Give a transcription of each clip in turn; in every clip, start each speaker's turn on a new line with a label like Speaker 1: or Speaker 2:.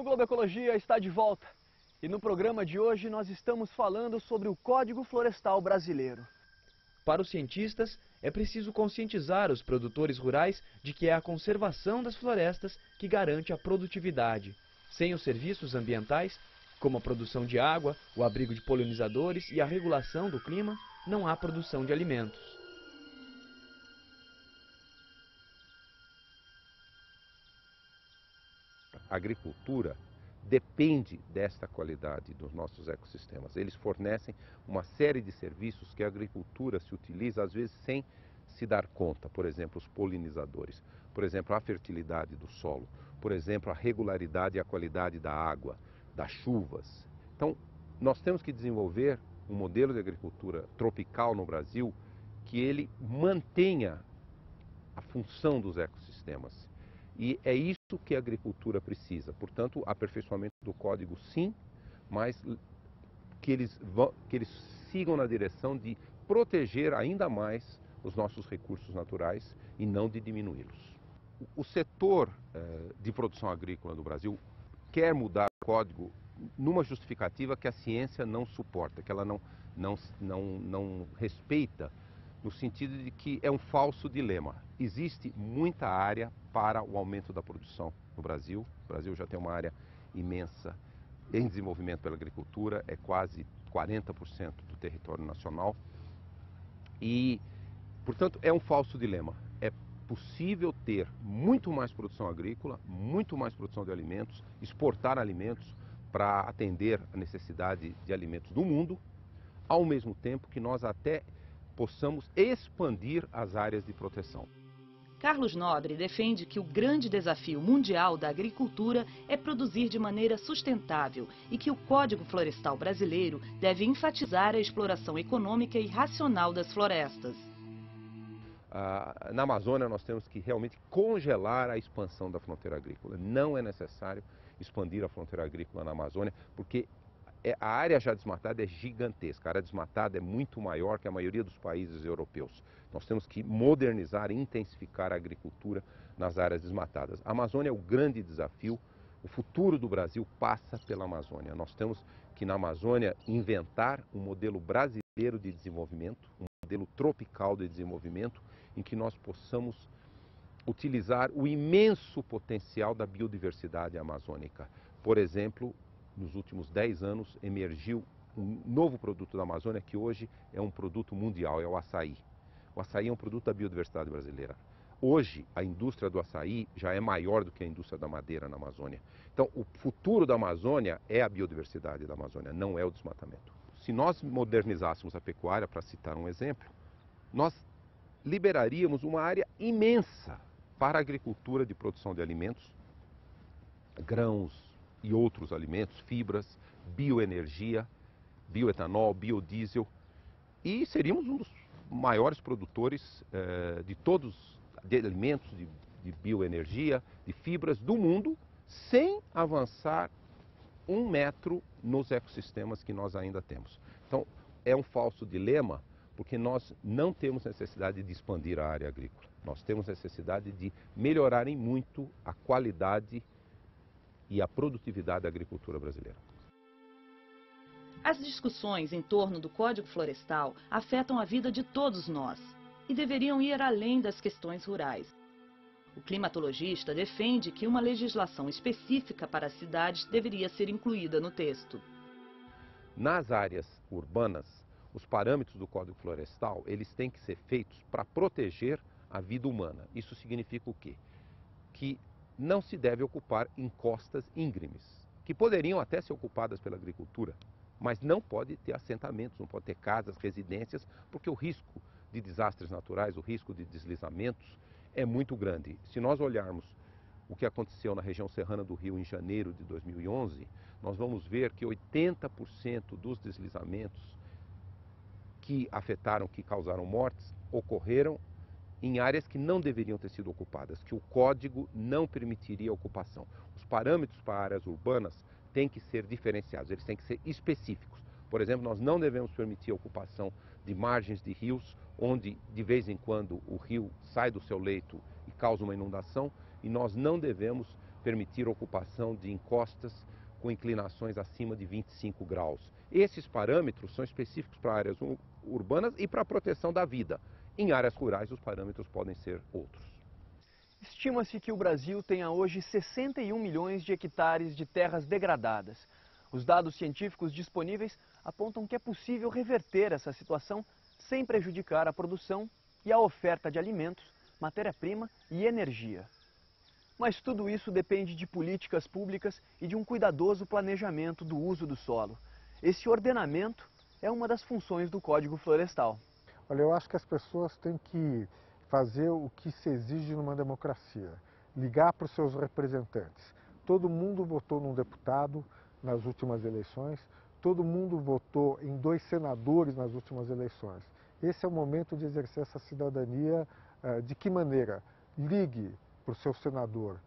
Speaker 1: O Globo Ecologia está de volta e no programa de hoje nós estamos falando sobre o Código Florestal Brasileiro.
Speaker 2: Para os cientistas, é preciso conscientizar os produtores rurais de que é a conservação das florestas que garante a produtividade. Sem os serviços ambientais, como a produção de água, o abrigo de polinizadores e a regulação do clima, não há produção de alimentos.
Speaker 3: A agricultura depende desta qualidade dos nossos ecossistemas. Eles fornecem uma série de serviços que a agricultura se utiliza, às vezes, sem se dar conta. Por exemplo, os polinizadores, por exemplo, a fertilidade do solo, por exemplo, a regularidade e a qualidade da água, das chuvas. Então, nós temos que desenvolver um modelo de agricultura tropical no Brasil que ele mantenha a função dos ecossistemas. E é isso que a agricultura precisa. Portanto, aperfeiçoamento do código, sim, mas que eles sigam na direção de proteger ainda mais os nossos recursos naturais e não de diminuí-los. O setor de produção agrícola do Brasil quer mudar o código numa justificativa que a ciência não suporta, que ela não respeita, no sentido de que é um falso dilema. Existe muita área para o aumento da produção no Brasil. O Brasil já tem uma área imensa em desenvolvimento pela agricultura, é quase 40% do território nacional. E, portanto, é um falso dilema. É possível ter muito mais produção agrícola, muito mais produção de alimentos, exportar alimentos para atender a necessidade de alimentos do mundo, ao mesmo tempo que nós até possamos expandir as áreas de proteção.
Speaker 4: Carlos Nobre defende que o grande desafio mundial da agricultura é produzir de maneira sustentável e que o Código Florestal Brasileiro deve enfatizar a exploração econômica e racional das florestas.
Speaker 3: Na Amazônia nós temos que realmente congelar a expansão da fronteira agrícola. Não é necessário expandir a fronteira agrícola na Amazônia, porque a área já desmatada é gigantesca. A área desmatada é muito maior que a maioria dos países europeus. Nós temos que modernizar e intensificar a agricultura nas áreas desmatadas. A Amazônia é o grande desafio. O futuro do Brasil passa pela Amazônia. Nós temos que, na Amazônia, inventar um modelo brasileiro de desenvolvimento, um modelo tropical de desenvolvimento, em que nós possamos utilizar o imenso potencial da biodiversidade amazônica. Por exemplo, nos últimos 10 anos emergiu um novo produto da Amazônia que hoje é um produto mundial, é o açaí. O açaí é um produto da biodiversidade brasileira. Hoje, a indústria do açaí já é maior do que a indústria da madeira na Amazônia. Então, o futuro da Amazônia é a biodiversidade da Amazônia, não é o desmatamento. Se nós modernizássemos a pecuária, para citar um exemplo, nós liberaríamos uma área imensa para a agricultura de produção de alimentos, grãos e outros alimentos, fibras, bioenergia, bioetanol, biodiesel, e seríamos um dos maiores produtores de alimentos, de bioenergia, de fibras do mundo, sem avançar 1 metro nos ecossistemas que nós ainda temos. Então, é um falso dilema, porque nós não temos necessidade de expandir a área agrícola. Nós temos necessidade de melhorar em muito a qualidade e a produtividade da agricultura brasileira.
Speaker 4: As discussões em torno do Código Florestal afetam a vida de todos nós e deveriam ir além das questões rurais. O climatologista defende que uma legislação específica para as cidades deveria ser incluída no texto.
Speaker 3: Nas áreas urbanas, os parâmetros do Código Florestal, eles têm que ser feitos para proteger a vida humana. Isso significa o quê? Que não se deve ocupar encostas íngremes, que poderiam até ser ocupadas pela agricultura, mas não pode ter assentamentos, não pode ter casas, residências, porque o risco de desastres naturais, o risco de deslizamentos é muito grande. Se nós olharmos o que aconteceu na região serrana do Rio em janeiro de 2011, nós vamos ver que 80% dos deslizamentos que afetaram, que causaram mortes, ocorreram em áreas que não deveriam ter sido ocupadas, que o código não permitiria a ocupação. Os parâmetros para áreas urbanas têm que ser diferenciados, eles têm que ser específicos. Por exemplo, nós não devemos permitir a ocupação de margens de rios, onde de vez em quando o rio sai do seu leito e causa uma inundação, e nós não devemos permitir ocupação de encostas com inclinações acima de 25 graus. Esses parâmetros são específicos para áreas urbanas e para a proteção da vida. Em áreas rurais, os parâmetros podem ser outros.
Speaker 1: Estima-se que o Brasil tenha hoje 61 milhões de hectares de terras degradadas. Os dados científicos disponíveis apontam que é possível reverter essa situação sem prejudicar a produção e a oferta de alimentos, matéria-prima e energia. Mas tudo isso depende de políticas públicas e de um cuidadoso planejamento do uso do solo. Esse ordenamento é uma das funções do Código Florestal.
Speaker 5: Olha, eu acho que as pessoas têm que fazer o que se exige numa democracia, ligar para os seus representantes. Todo mundo votou num deputado nas últimas eleições, todo mundo votou em 2 senadores nas últimas eleições. Esse é o momento de exercer essa cidadania. De que maneira? Ligue para o seu senador,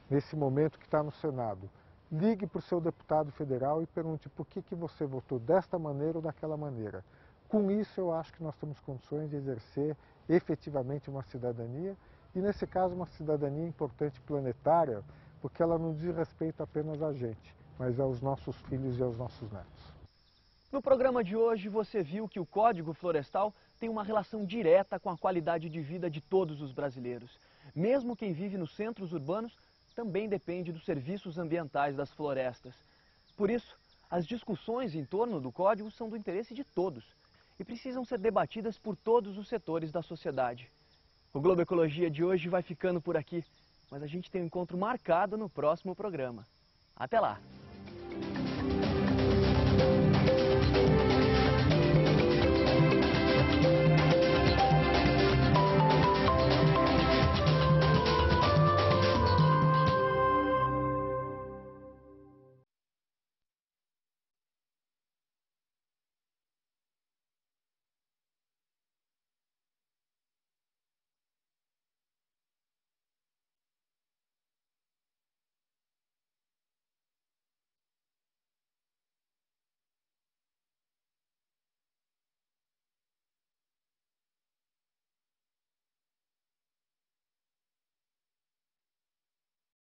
Speaker 5: nesse momento que está no Senado. Ligue para o seu deputado federal e pergunte por que você votou desta maneira ou daquela maneira. Com isso, eu acho que nós temos condições de exercer efetivamente uma cidadania, e nesse caso uma cidadania importante planetária, porque ela não diz respeito apenas a gente, mas aos nossos filhos e aos nossos netos.
Speaker 1: No programa de hoje você viu que o Código Florestal tem uma relação direta com a qualidade de vida de todos os brasileiros. Mesmo quem vive nos centros urbanos também depende dos serviços ambientais das florestas. Por isso, as discussões em torno do Código são do interesse de todos e precisam ser debatidas por todos os setores da sociedade. O Globo Ecologia de hoje vai ficando por aqui, mas a gente tem um encontro marcado no próximo programa. Até lá!